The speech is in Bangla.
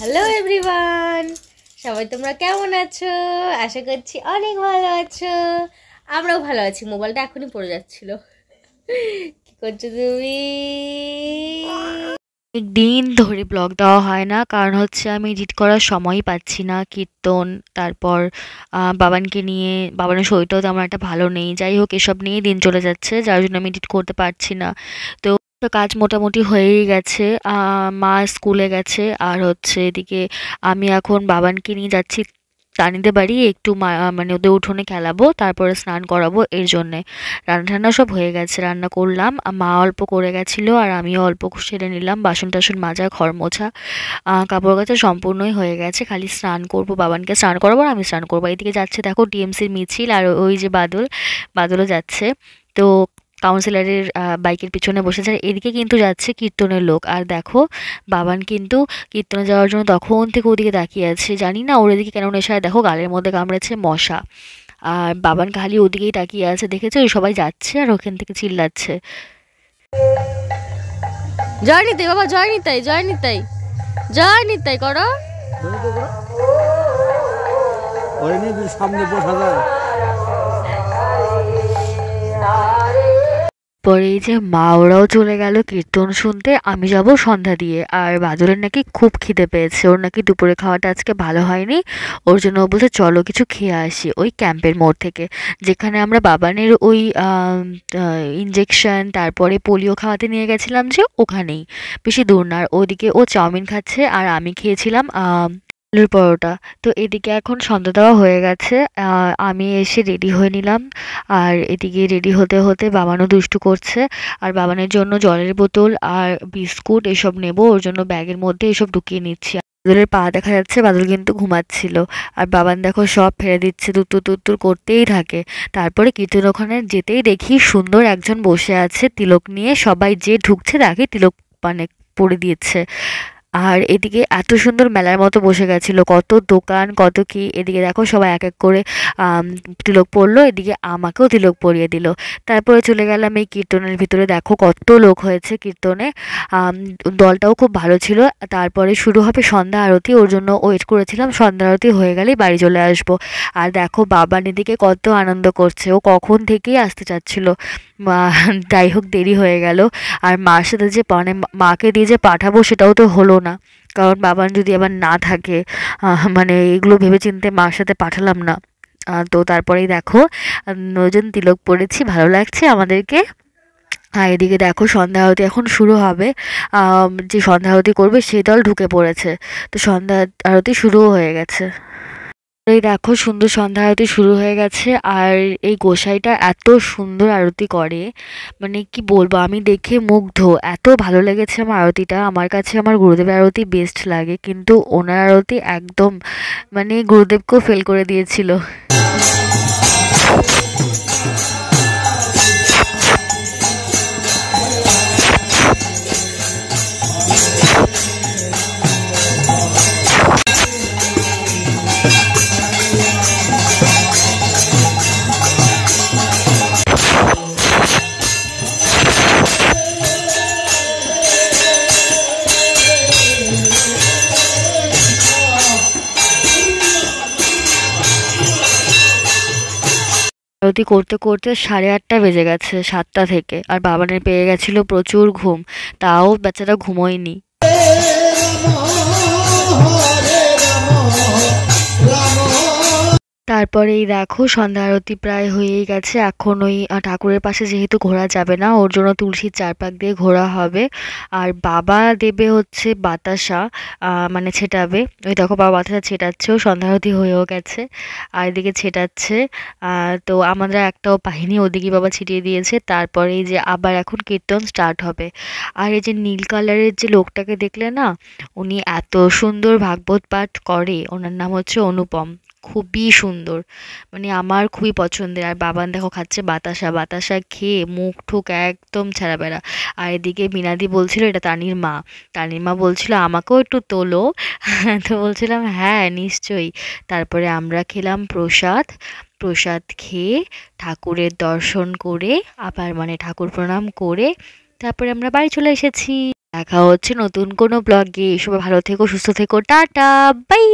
হ্যালো এভরিওয়ান, সবাই তোমরা কেমন আছো? আশা করছি অনেক ভালো আছো। আমরাও ভালো আছি। মোবাইলটা এখনই পড়ে যাচ্ছিল। কি করছো তুমি? দিন ধরে ব্লগ দেওয়া হয় না, কারণ হচ্ছে আমি এডিট করার সময়ই পাচ্ছি না। কীর্তন, তারপর বাবানকে নিয়ে, বাবানের শরীরটাও তেমন একটা ভালো নেই। যাই হোক, এসব নিয়েই দিন চলে যাচ্ছে, যার জন্য আমি এডিট করতে পারছি না। তো তো কাজ মোটামুটি হয়েই গেছে। মা স্কুলে গেছে, আর হচ্ছে এদিকে আমি এখন বাবানকে নিয়ে যাচ্ছি তানিদের বাড়ি। একটু মানে ওদের উঠোনে খেলাবো, তারপরে স্নান করাবো, এর জন্যে। রান্না টান্না সব হয়ে গেছে, রান্না করলাম, মা অল্প করে গেছিলো আর আমিও অল্প সেরে নিলাম। বাসন টাসন মাজা, ঘর মোছা, কাপড় কাচা সম্পূর্ণই হয়ে গেছে। খালি স্নান করবো, বাবানকে স্নান করাবো আর আমি স্নান করবো। এদিকে যাচ্ছে দেখো টিএমসির মিছিল, আর ওই যে বাদলও যাচ্ছে। তো কাউন্সিলরের বাইকের পিছনে বসেছে। আর এদিকে কিন্তু যাচ্ছে কীর্তনের লোক। আর দেখো বাবান কিন্তু কীর্তনে যাওয়ার জন্য তখন থেকে ওদিকে তাকিয়ে আছে। জানি না ওর এদিকে কেন নেশায়, দেখো গালের মধ্যে কামড়েছে মশা। আর বাবান খালি ওদিকেই তাকিয়ে আছে, দেখেছো ওই সবাই যাচ্ছে আর ওখান থেকে চিল্লাচ্ছে। জয় নিতাই বাবা, জয় নিতাই, জয় নিতাই, জয় নিতাই করো। সামনে বসা যায়। পরে এই যে মা ওরাও চলে গেল কীর্তন শুনতে, আমি যাব সন্ধ্যা দিয়ে। আর বাদলের নাকি খুব খিদে পেয়েছে, ওর নাকি দুপুরে খাওয়াটা আজকে ভালো হয়নি। ওর জন্য ও বলছে চলো কিছু খেয়ে আসি ওই ক্যাম্পের মোড় থেকে, যেখানে আমরা বাবানের ওই ইঞ্জেকশন তারপরে পোলিও খাওয়াতে নিয়ে গেছিলাম, যে ওখানেই, বেশি দূর না। আর ওদিকে ও চাউমিন খাচ্ছে আর আমি খেয়েছিলাম আলুর পরোটা। তো এদিকে এখন সন্ধ্যা দেওয়া হয়ে গেছে, আমি এসে রেডি হয়ে নিলাম। আর এদিকে রেডি হতে হতে বাবানও দুষ্টু করছে। আর বাবানের জন্য জলের বোতল আর বিস্কুট এসব নেব, ওর জন্য ব্যাগের মধ্যে এসব ঢুকিয়ে নিচ্ছি। বাদলের পা দেখা যাচ্ছে, বাদল কিন্তু ঘুমাচ্ছিল। আর বাবান দেখো সব ফেলে দিচ্ছে, তুত্তুর তুত্তুর করতেই থাকে। তারপরে কীর্তন ওখানে যেতেই দেখি সুন্দর একজন বসে আছে তিলক নিয়ে, সবাই যে ঢুকছে তাকে তিলক মানে পরে দিয়েছে। আর এদিকে এত সুন্দর মেলার মতো বসে গেছিল, কত দোকান কত কি। এদিকে দেখো সবাই এক এক করে তিলক পরলো, এদিকে আমাকেও তিলক পরিয়ে দিল। তারপরে চলে গেলাম এই কীর্তনের ভিতরে, দেখো কত লোক হয়েছে কীর্তনে। আম, দলটাও খুব ভালো ছিল। তারপরে শুরু হবে সন্ধ্যা আরতি, ওর জন্য ওয়েট করেছিলাম, সন্ধ্যা আরতি হয়ে গেলেই বাড়ি চলে আসবো। আর দেখো বাবান এদিকে কত আনন্দ করছে, ও কখন থেকেই আসতে চাচ্ছিল। যাই হোক দেরি হয়ে গেল। আর মার সাথে যে মানে মাকে দিয়ে যে পাঠাবো সেটাও তো হলো না, কারণ বাবান যদি আবার না থাকে, মানে এগুলো ভেবেচিন্তে মার সাথে পাঠালাম না। তো তারপরেই দেখো নজন তিলক পড়েছি, ভালো লাগছে আমাদেরকে। আর এদিকে দেখো সন্ধ্যা আরতি এখন শুরু হবে। যে সন্ধ্যা আরতি করবে সেই দল ঢুকে পড়েছে। তো সন্ধ্যা আরতি শুরুও হয়ে গেছে। এই দেখো সুন্দর সন্ধ্যা আরতি শুরু হয়ে গেছে। আর এই গোসাইটা এত সুন্দর আরতি করে, মানে কি বলবো, আমি দেখে মুগ্ধ। এত ভালো লেগেছে আমার আরতিটা। আমার কাছে আমার গুরুদেবের আরতি বেস্ট লাগে, কিন্তু ওনার আরতি একদম মানে গুরুদেবকেও ফেল করে দিয়েছিল। আরতি করতে করতে 8:30 বেজে গেছে, 7টা থেকে। আর বাবানের পেয়ে গেছিল প্রচুর ঘুম, তাও বেচারা ঘুমোয়নি। তারপরেই দেখো সন্ধ্যা আরতি প্রায় হয়েই গেছে। এখন ওই ঠাকুরের পাশে যেহেতু ঘোরা যাবে না, ওর জন্য তুলসীর চারপাক দিয়ে ঘোরা হবে। আর বাবা দেবে হচ্ছে বাতাসা, মানে ছেটাবে। ওই দেখো বাবা বাতাসা ছেটাচ্ছেও, সন্ধ্যা আরতি হয়েও গেছে আর এদিকে ছেটাচ্ছে। তো আমরা একটাও পাইনি, ওদিকে বাবা ছিটিয়ে দিয়েছে। তারপরে এই যে আবার এখন কীর্তন স্টার্ট হবে। আর এই যে নীল কালারের যে লোকটাকে দেখলে না, উনি এত সুন্দর ভাগবত পাঠ করে, ওনার নাম হচ্ছে অনুপম। খুবই সুন্দর, মানে আমার খুবই পছন্দের। আর বাবান দেখো খাচ্ছে বাতাসা, বাতাসা খেয়ে মুখ ঠুক একদম ছাড়া বেড়া। আর এদিকে মিনাদি বলছিল, এটা তানির মা বলছিল আমাকেও একটু তোলো। তো বলছিলাম হ্যাঁ নিশ্চয়ই। তারপরে আমরা খেলাম প্রসাদ। প্রসাদ খেয়ে ঠাকুরের দর্শন করে আবার মানে ঠাকুর প্রণাম করে তারপরে আমরা বাড়ি চলে এসেছি। দেখা হচ্ছে নতুন কোনো ব্লগে। সবাই ভালো থেকো, সুস্থ থেকো, টাটা, বাই।